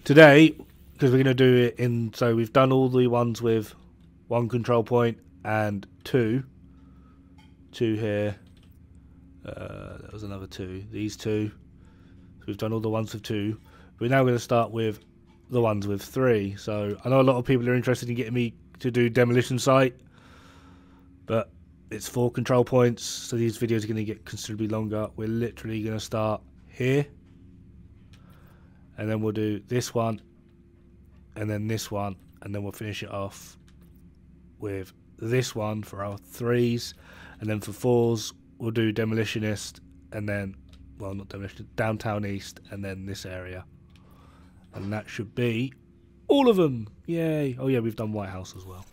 Today, because we're going to do it in, so we've done all the ones with one control point and two here. That was another two. These two. So we've done all the ones with two. We're now going to start with the ones with three. So I know a lot of people are interested in getting me to do demolition site, but it's 4 control points, so these videos are going to get considerably longer. We're literally going to start here, and then we'll do this one, and then this one, and then we'll finish it off with this one for our 3s, and then for 4s we'll do demolitionist, and then, well, not demolitionist, downtown east, and then this area, and that should be all of them. Yay! Oh yeah, we've done White House as well.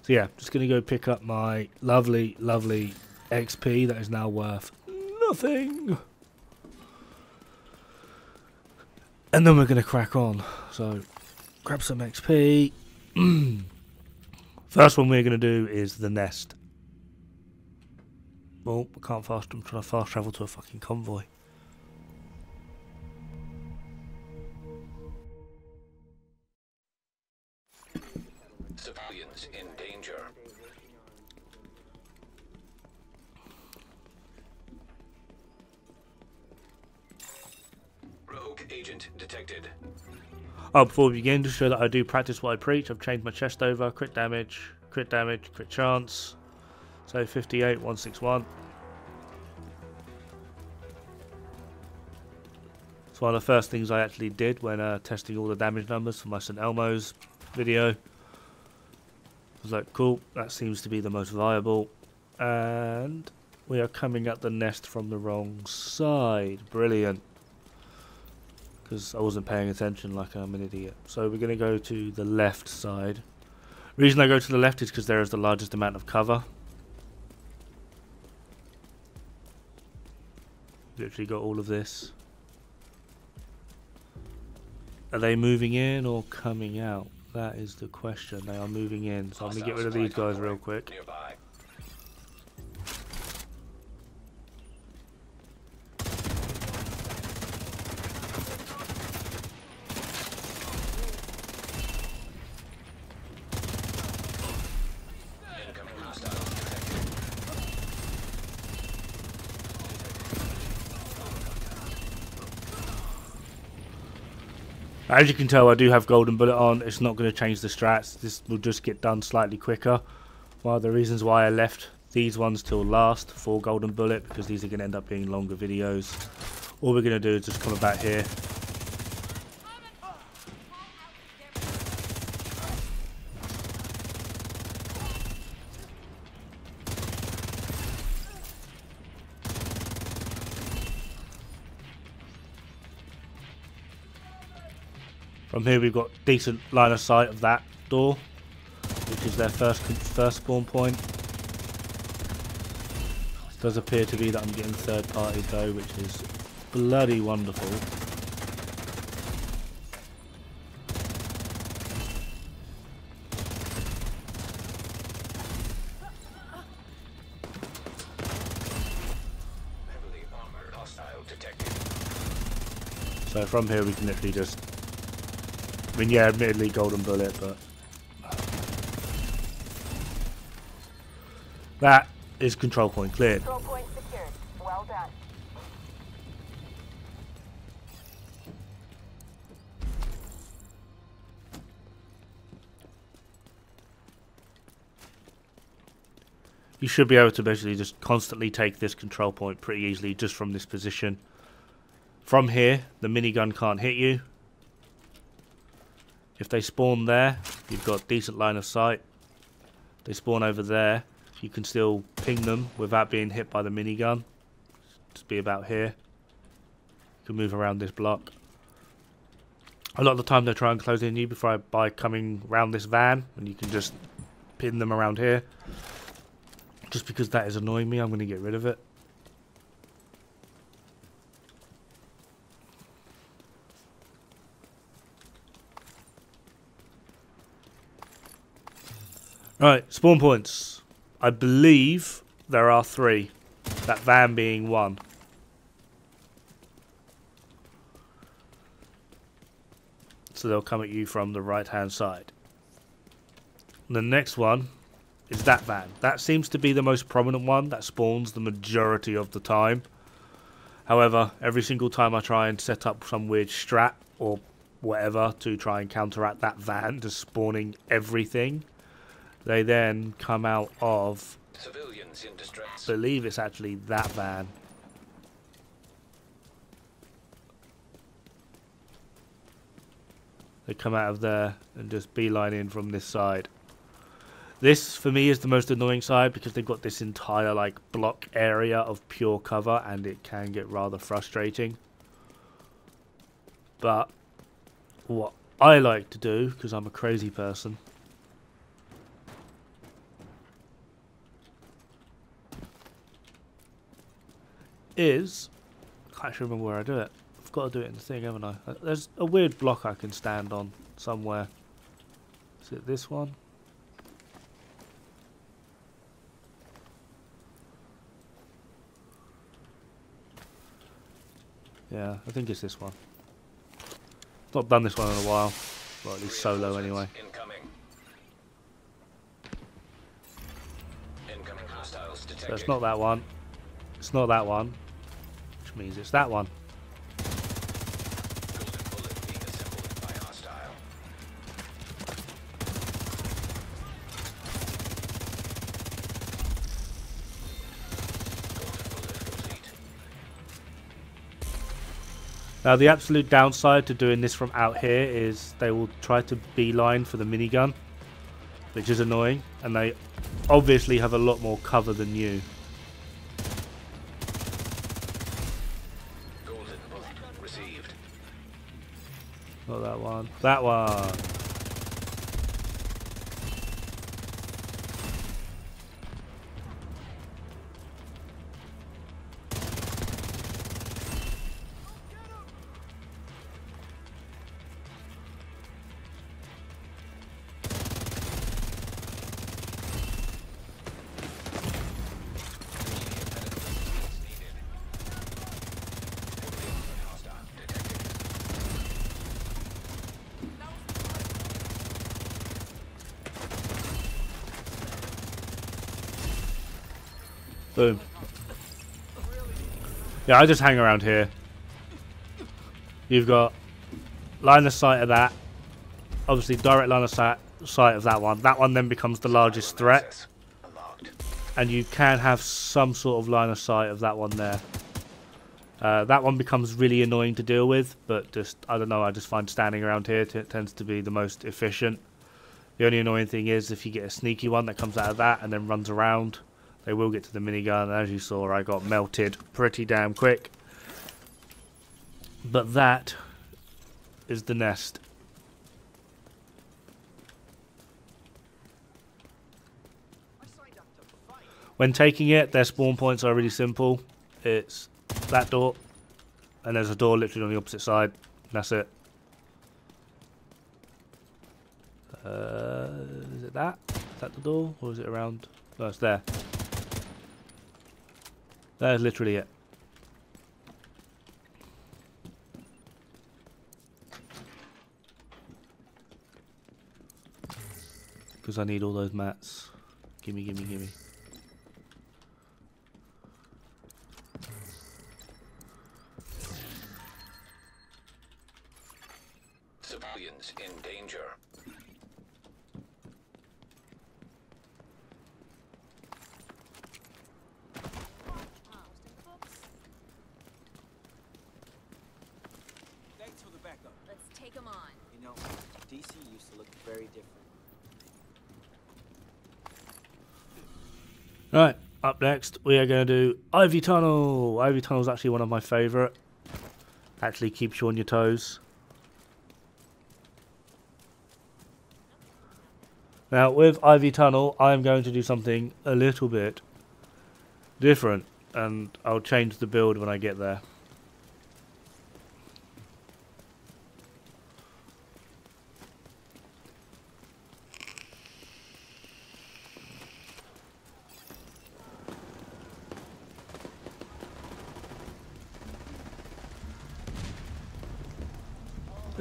So yeah, just going to go pick up my lovely, lovely XP that is now worth nothing. And then we're going to crack on. So, grab some XP. First one we're going to do is the nest. Well, I can't fast, I'm trying to fast travel to a fucking convoy. Civilians in danger. Rogue agent detected. Oh, before we begin, to show that I do practice what I preach, I've changed my chest over. Crit damage, crit chance. So 58, 161. It's one of the first things I actually did when testing all the damage numbers for my St. Elmo's video. I was like, cool, that seems to be the most viable. And we are coming at the nest from the wrong side. Brilliant. Because I wasn't paying attention like I'm an idiot. So we're going to go to the left side. The reason I go to the left is because there is the largest amount of cover. Literally got all of this. Are they moving in or coming out? That is the question. They are moving in, so I'm going to get rid of these guys real quick. Nearby. Incoming hostiles detected. As you can tell, I do have golden bullet on. It's not going to change the strats. This will just get done slightly quicker. One of the reasons why I left these ones till last for golden bullet, because these are going to end up being longer videos. All we're going to do is just come about here. From here we've got decent line of sight of that door, which is their first spawn point. It does appear to be that I'm getting third party though, which is bloody wonderful. Heavily armored hostile detected. So from here we can literally just, I mean, yeah, admittedly golden bullet, but that is control point cleared. Control point secured. Well done. You should be able to basically just constantly take this control point pretty easily just from this position. From here, the minigun can't hit you. If they spawn there, you've got decent line of sight. If they spawn over there, you can still ping them without being hit by the minigun. Just be about here. You can move around this block. A lot of the time they try and close in you by coming round this van, and you can just pin them around here. Just because that is annoying me, I'm going to get rid of it. Right, spawn points. I believe there are 3. That van being 1. So they'll come at you from the right-hand side. The next one is that van. That seems to be the most prominent one that spawns the majority of the time. However, every single time I try and set up some weird strat or whatever to try and counteract that van just spawning everything, they then come out of, Civilians in distress. I believe it's actually that van. They come out of there and just beeline in from this side. This, for me, is the most annoying side because they've got this entire, like, block area of pure cover and it can get rather frustrating. But what I like to do, because I'm a crazy person, is... I can't actually remember where I do it. I've got to do it in the thing, haven't I? There's a weird block I can stand on somewhere. Is it this one? Yeah, I think it's this one. Not done this one in a while. Well, at least solo anyway. Incoming. Incoming hostiles detected. So it's not that one. It's not that one. Which means it's that one. Golden bullet being assembled by hostile. Golden bullet complete. Now the absolute downside to doing this from out here is they will try to beeline for the minigun, which is annoying, and they obviously have a lot more cover than you. Golden bullet received. Not that one. That one. Boom. Yeah, I just hang around here. You've got line of sight of that. Obviously, direct line of sight of that one. That one then becomes the largest threat. Unlocked. And you can have some sort of line of sight of that one there. That one becomes really annoying to deal with, but just, I don't know, I just find standing around here tends to be the most efficient. The only annoying thing is if you get a sneaky one that comes out of that and then runs around, they will get to the minigun. As you saw, I got melted pretty damn quick. But that is the nest. When taking it, their spawn points are really simple. It's that door, and there's a door literally on the opposite side. That's it. Is it that? Is that the door? Or is it around? No, it's there. There's literally it. Because I need all those mats. Gimme, gimme, gimme. Civilians in danger. Thanks for the backup. Let's take them on. You know, DC used to look very different. Right, up next we are going to do Ivy Tunnel. Ivy Tunnel is actually one of my favourite. Actually keeps you on your toes. Now with Ivy Tunnel I am going to do something a little bit different, and I'll change the build when I get there.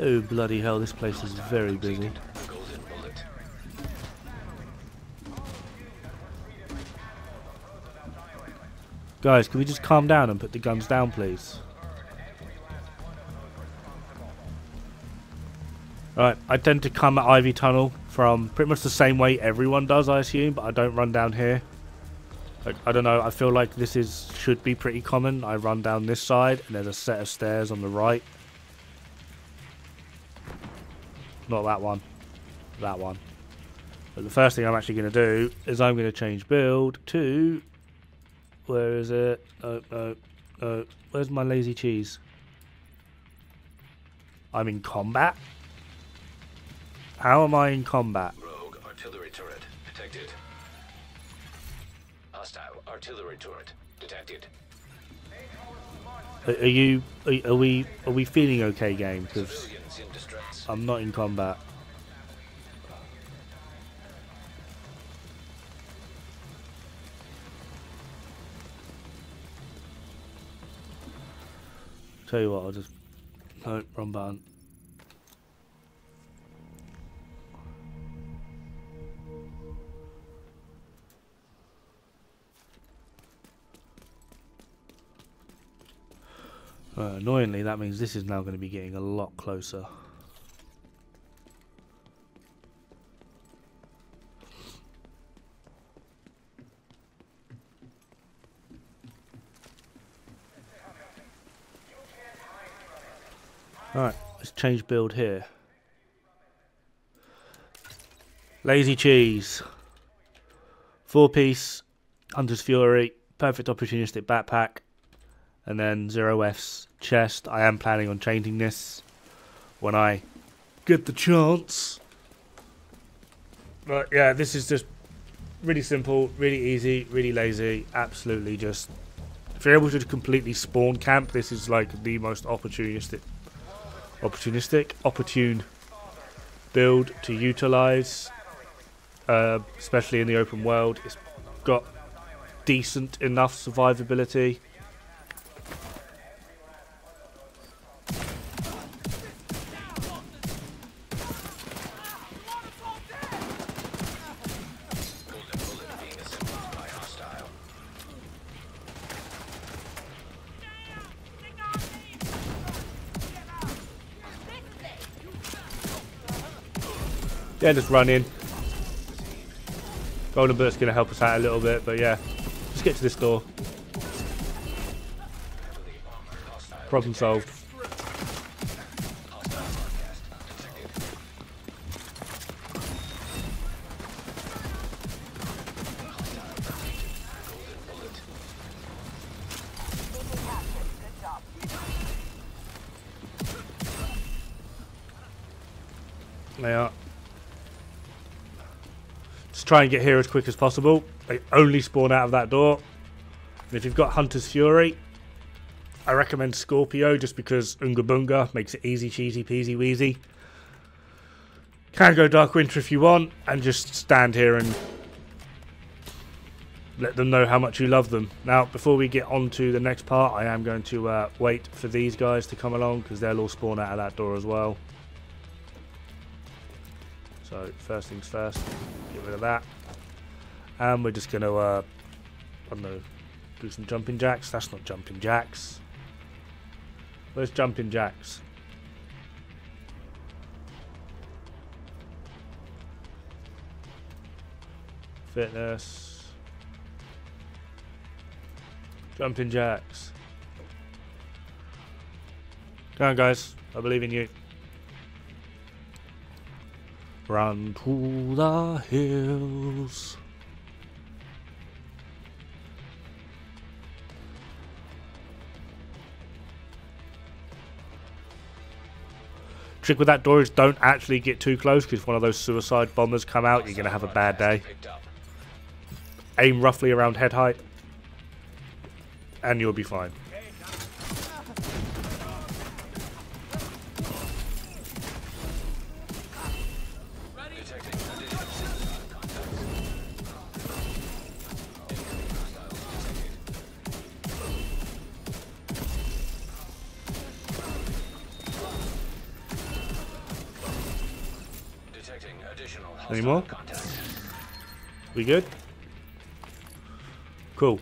Oh bloody hell, this place is very busy. Golden bullet. Guys, can we just calm down and put the guns down, please? Right, I tend to come at Ivy Tunnel from pretty much the same way everyone does, I assume, but I don't run down here. I don't know, I feel like this should be pretty common. I run down this side, and there's a set of stairs on the right. Not that one. That one. But the first thing I'm actually going to do is I'm going to change build to... Where is it? No. Where's my lazy cheese? I'm in combat? How am I in combat? Rogue artillery turret detected. Hostile artillery turret detected. Are we feeling okay, game? Because Civilians in distress. I'm not in combat. Tell you what, I'll just... No, wrong button. Annoyingly, that means this is now going to be getting a lot closer. Alright, let's change build here. Lazy cheese. 4-piece, Hunter's Fury, perfect opportunistic backpack, and then 0F's chest. I am planning on changing this when I get the chance. But yeah, this is just really simple, really easy, really lazy. Absolutely just... If you're able to completely spawn camp, this is like the most opportune build to utilize, especially in the open world. It's got decent enough survivability. Golden bullet being assembled by hostile. Yeah, just run in. Golden Bullet's going to help us out a little bit, but yeah. Just get to this door. Problem solved. Hostile broadcast detected. Golden bullet. Mission captured. Good job. They are. Just try and get here as quick as possible. They only spawn out of that door. And if you've got Hunter's Fury, I recommend Scorpio just because Unga Bunga makes it easy, cheesy, peasy, wheezy. Can go Dark Winter if you want, and just stand here and let them know how much you love them. Now, before we get on to the next part, I am going to wait for these guys to come along because they'll all spawn out of that door as well. So, first things first, get rid of that. And we're just going to, I don't know, do some jumping jacks. That's not jumping jacks. Where's jumping jacks? Fitness. Jumping jacks. Come on, guys. I believe in you. Run to the hills. Trick with that door is don't actually get too close because if one of those suicide bombers come out, you're going to have a bad day. Picked up. Aim roughly around head height and you'll be fine. Detecting additional contacts. Incoming hostiles detected. Any more? Contact. We good? Cool.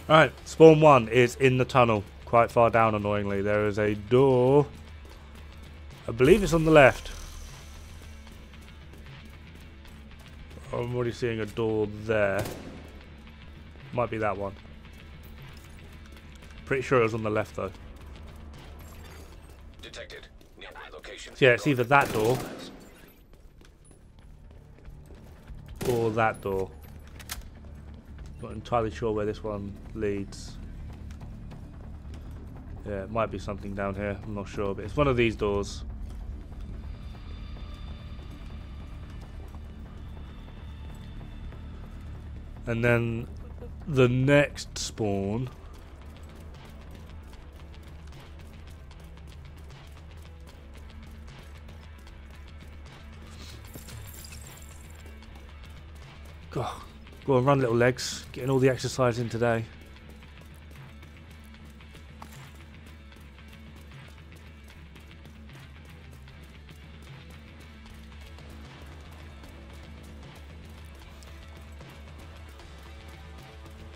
Alright, spawn 1 is in the tunnel. Quite far down, annoyingly. There is a door. I believe it's on the left. I'm already seeing a door there. Might be that one. Pretty sure it was on the left though. Detected. Nearby location. So yeah, it's either that door or that door. Not entirely sure where this one leads. Yeah, it might be something down here. I'm not sure, but it's one of these doors. And then the next spawn go on, run little legs, getting all the exercise in today.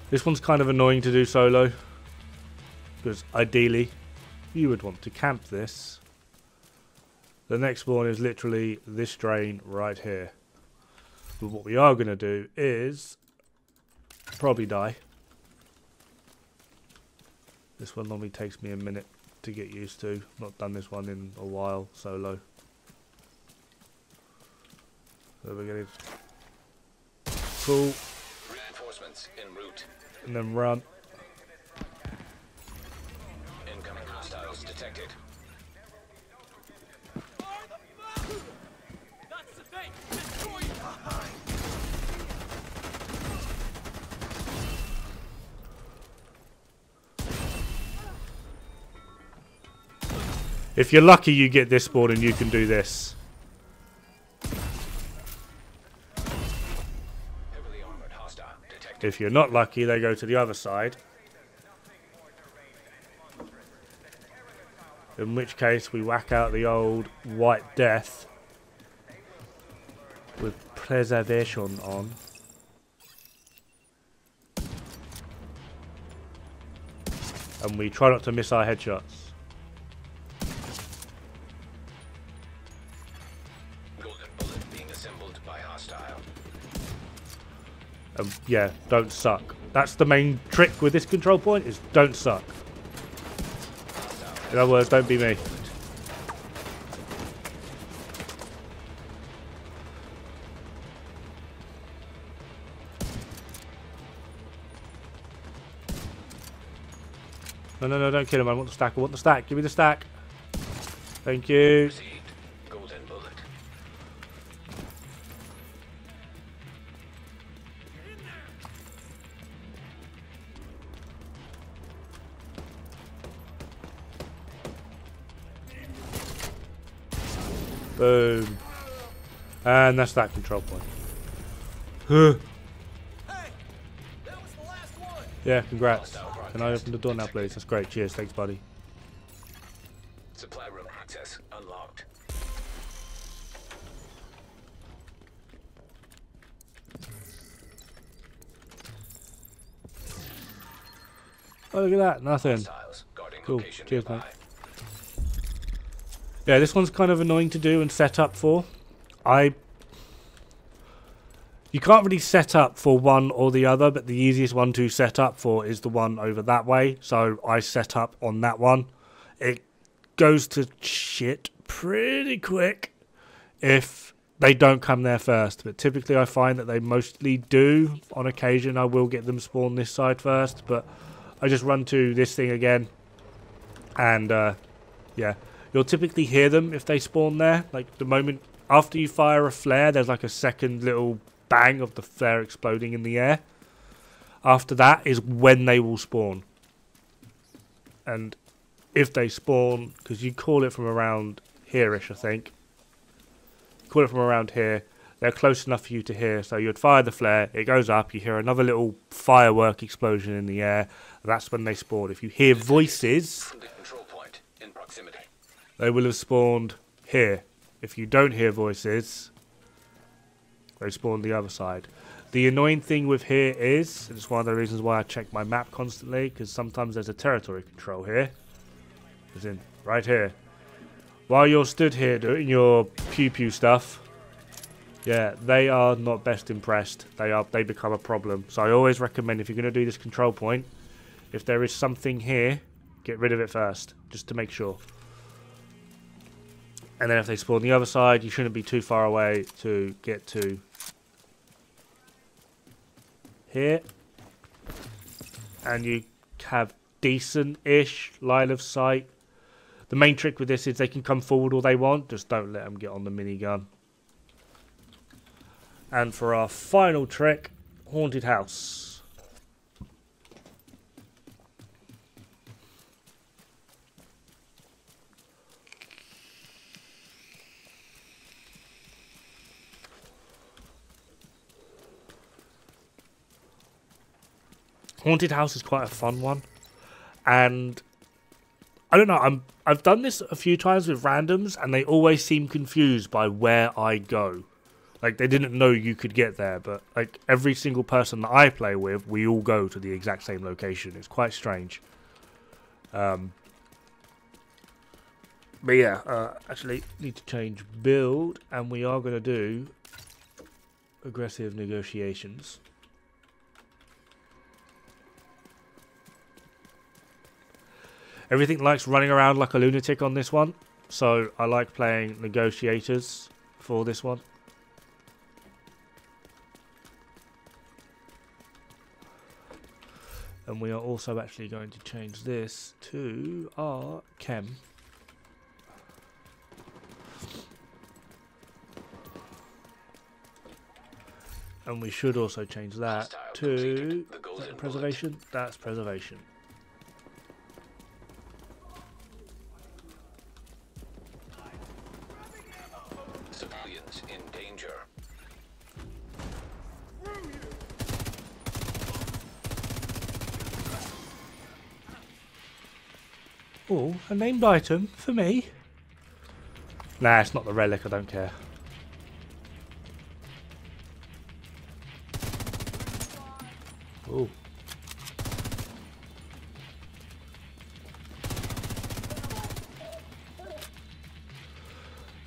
This one's kind of annoying to do solo, because ideally you would want to camp this. The next one is literally this drain right here. But what we are going to do is probably die. This one normally takes me a minute to get used to. Not done this one in a while solo. So we're going to pull Reinforcements en route. and then run. Incoming hostiles detected. If you're lucky, you get this spawn and you can do this. Heavily armored hostile detected. If you're not lucky, they go to the other side. In which case, we whack out the old White Death with preservation on. And we try not to miss our headshots. Golden bullet being assembled by hostile. Yeah, don't suck. That's the main trick with this control point, is don't suck. In other words, don't be me. No, don't kill him. I want the stack. I want the stack. Give me the stack. Thank you. Received. Golden bullet. Boom. And that's that control point. Huh. Yeah, congrats. Can I open the door now, please? That's great. Cheers. Thanks, buddy. Supply room access unlocked. Oh, look at that. Nothing. Hostiles guarding Cool. location Cheers, nearby. mate. Yeah, this one's kind of annoying to do and set up for. You can't really set up for one or the other, but the easiest one to set up for is the one over that way. So I set up on that one. It goes to shit pretty quick if they don't come there first. But typically I find that they mostly do. On occasion I will get them spawn this side first, but I just run to this thing again. And yeah, you'll typically hear them if they spawn there. Like the moment after you fire a flare, there's like a second little bang of the flare exploding in the air. After that is when they will spawn. And if they spawn, because you call it from around here-ish, I think. Call it from around here. They're close enough for you to hear. So you'd fire the flare, it goes up, you hear another little firework explosion in the air. That's when they spawn. If you hear voices, From the control point in proximity. they will have spawned here. If you don't hear voices, they spawn the other side. The annoying thing with here is, and it's one of the reasons why I check my map constantly, because sometimes there's a territory control here. As in, right here. While you're stood here doing your pew-pew stuff, yeah, they are not best impressed. They become a problem. So I always recommend, if you're going to do this control point, if there is something here, get rid of it first, just to make sure. And then if they spawn the other side, you shouldn't be too far away to get to here. And you have decent-ish line of sight. The main trick with this is they can come forward all they want, just don't let them get on the minigun. And for our final trick, haunted house. Haunted house is quite a fun one, and I don't know. I've done this a few times with randoms, and they always seem confused by where I go. Like, they didn't know you could get there, but like every single person that I play with, we all go to the exact same location. It's quite strange. But yeah, actually need to change build, and we are going to do aggressive negotiations. Everything likes running around like a lunatic on this one, so I like playing negotiators for this one. And we are also actually going to change this to our chem. And we should also change that to preservation. That's preservation. Civilians in danger. Oh, a named item for me. Nah, it's not the relic, I don't care. Oh.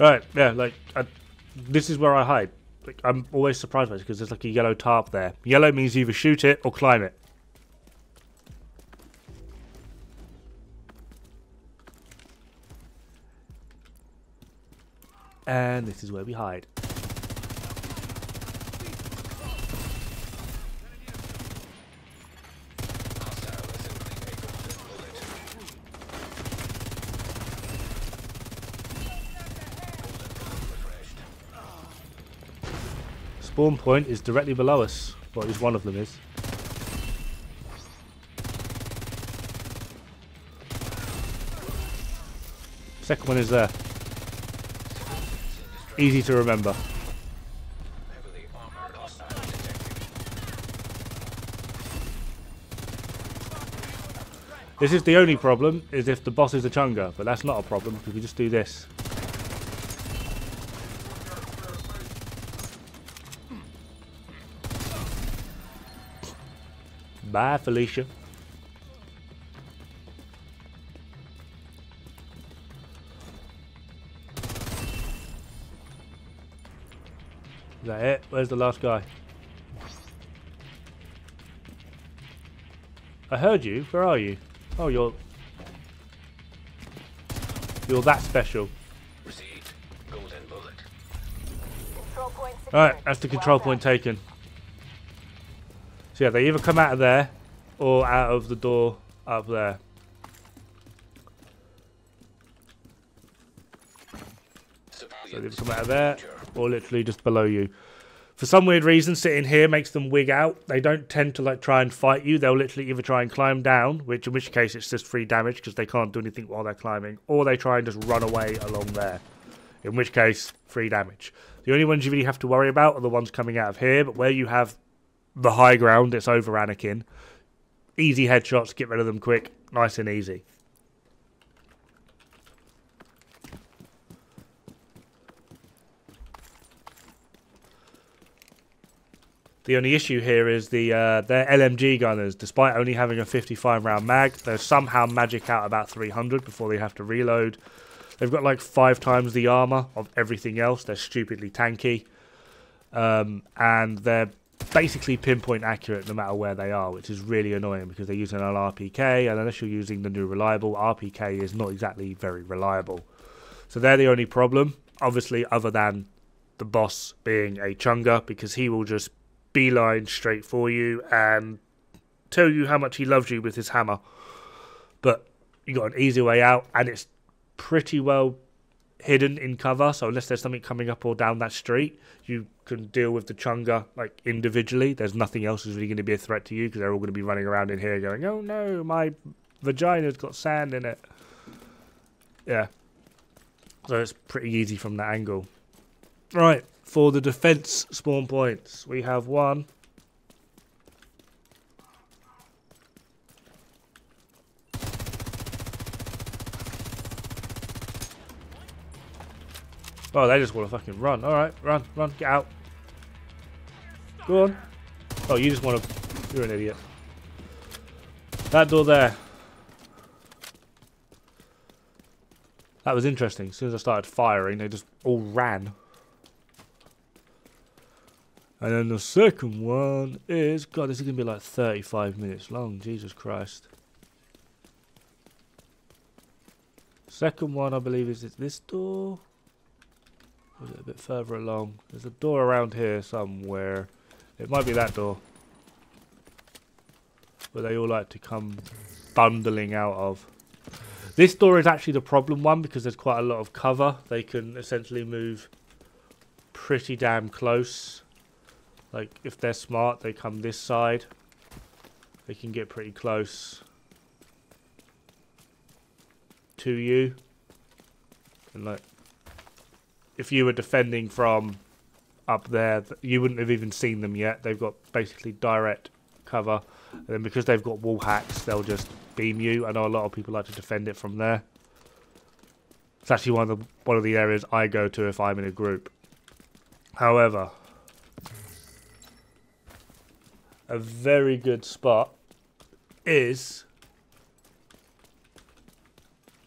Right, yeah, like, this is where I hide. Like, I'm always surprised by this because there's like a yellow tarp there. Yellow means either shoot it or climb it. And this is where we hide. Spawn point is directly below us. Well, at least one of them is. Second one is there. Easy to remember. This is the only problem, is if the boss is a chunga, but that's not a problem because we just do this. Bye, Felicia. Is that it? Where's the last guy? I heard you. Where are you? Oh, you're that special. Received. Golden bullet. Control point secured. Alright, that's the control Well point done. taken. So yeah, they either come out of there or out of the door up there. So they either come out of there or literally just below you. For some weird reason, sitting here makes them wig out. They don't tend to like try and fight you. They'll literally either try and climb down, in which case it's just free damage because they can't do anything while they're climbing, or they try and just run away along there, in which case free damage. The only ones you really have to worry about are the ones coming out of here, but where you have the high ground, it's over Anakin. Easy headshots, get rid of them quick, nice and easy. The only issue here is their LMG gunners, despite only having a 55 round mag, they somehow magic out about 300 before they have to reload. They've got like 5 times the armor of everything else. They're stupidly tanky. And they're basically pinpoint accurate no matter where they are, which is really annoying because they're using an RPK, and unless you're using the new reliable, RPK is not exactly very reliable. So they're the only problem, obviously, other than the boss being a chunga, because he will just beeline straight for you and tell you how much he loves you with his hammer. But you got an easy way out, and it's pretty well hidden in cover, so unless there's something coming up or down that street, you can deal with the chunga like individually. There's nothing else is really going to be a threat to you because they're all going to be running around in here going, oh no, my vagina's got sand in it. Yeah, so it's pretty easy from that angle. Right, for the defense spawn points, we have one. Oh, they just want to fucking run. Alright, run, get out. Go on. Oh, you just want to... You're an idiot. That door there. That was interesting. As soon as I started firing, they just all ran. And then the second one is... God, this is going to be like 35 minutes long. Jesus Christ. Second one, I believe, is this door. Or is it a bit further along? There's a door around here somewhere. It might be that door. Where they all like to come bundling out of. This door is actually the problem one because there's quite a lot of cover. They can essentially move pretty damn close. Like, if they're smart, they come this side. They can get pretty close to you. And like, if you were defending from up there, you wouldn't have even seen them yet. They've got basically direct cover. And then because they've got wall hacks, they'll just beam you. I know a lot of people like to defend it from there. It's actually one of the areas I go to if I'm in a group. However, a very good spot is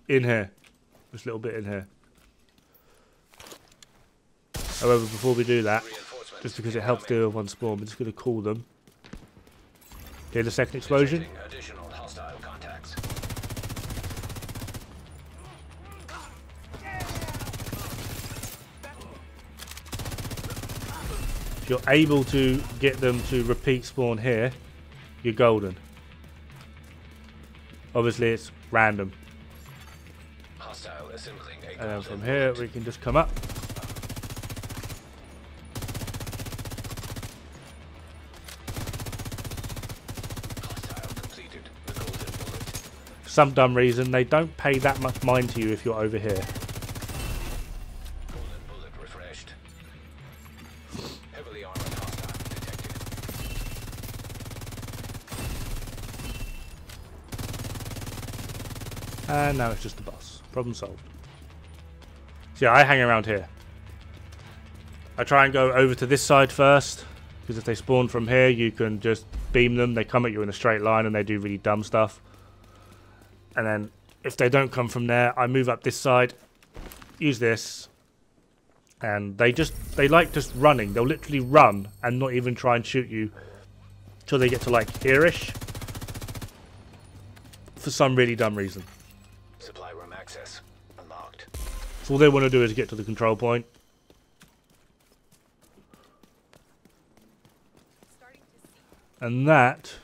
in here. This little bit in here. However, before we do that, just because it helps deal with one spawn, we're just going to call them. Hear the second explosion? Additional hostile contacts. If you're able to get them to repeat spawn here, you're golden. Obviously, it's random. Hostile assembling a And then from here, we can just come up. For some dumb reason, they don't pay that much mind to you if you're over here. golden bullet refreshed. Heavily armored hostile detected. And now it's just the boss. Problem solved. So yeah, I hang around here. I try and go over to this side first, because if they spawn from here, you can just beam them. They come at you in a straight line and they do really dumb stuff. And then if they don't come from there, I move up this side, use this, and they like just running. They'll literally run and not even try and shoot you till they get to like here-ish for some really dumb reason. Supply room access unlocked. So all they want to do is get to the control point. And that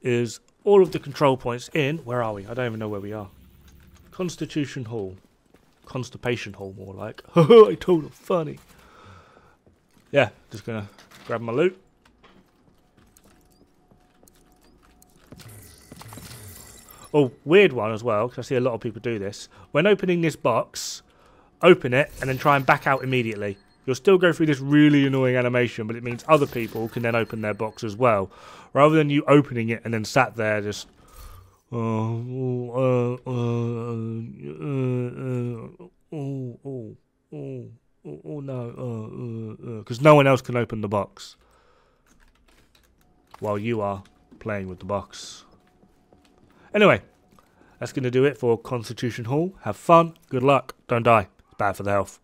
is all of the control points in... Where are we? I don't even know where we are. Constitution Hall. Constipation Hall, more like. I told them funny. Yeah, just gonna grab my loot. Oh, weird one as well, because I see a lot of people do this. When opening this box, open it and then try and back out immediately. You'll still go through this really annoying animation, but it means other people can then open their box as well. Rather than you opening it and then sat there just... Oh no, because no one else can open the box while you are playing with the box. Anyway, that's going to do it for Constitution Hall. Have fun, good luck, don't die. It's bad for the health.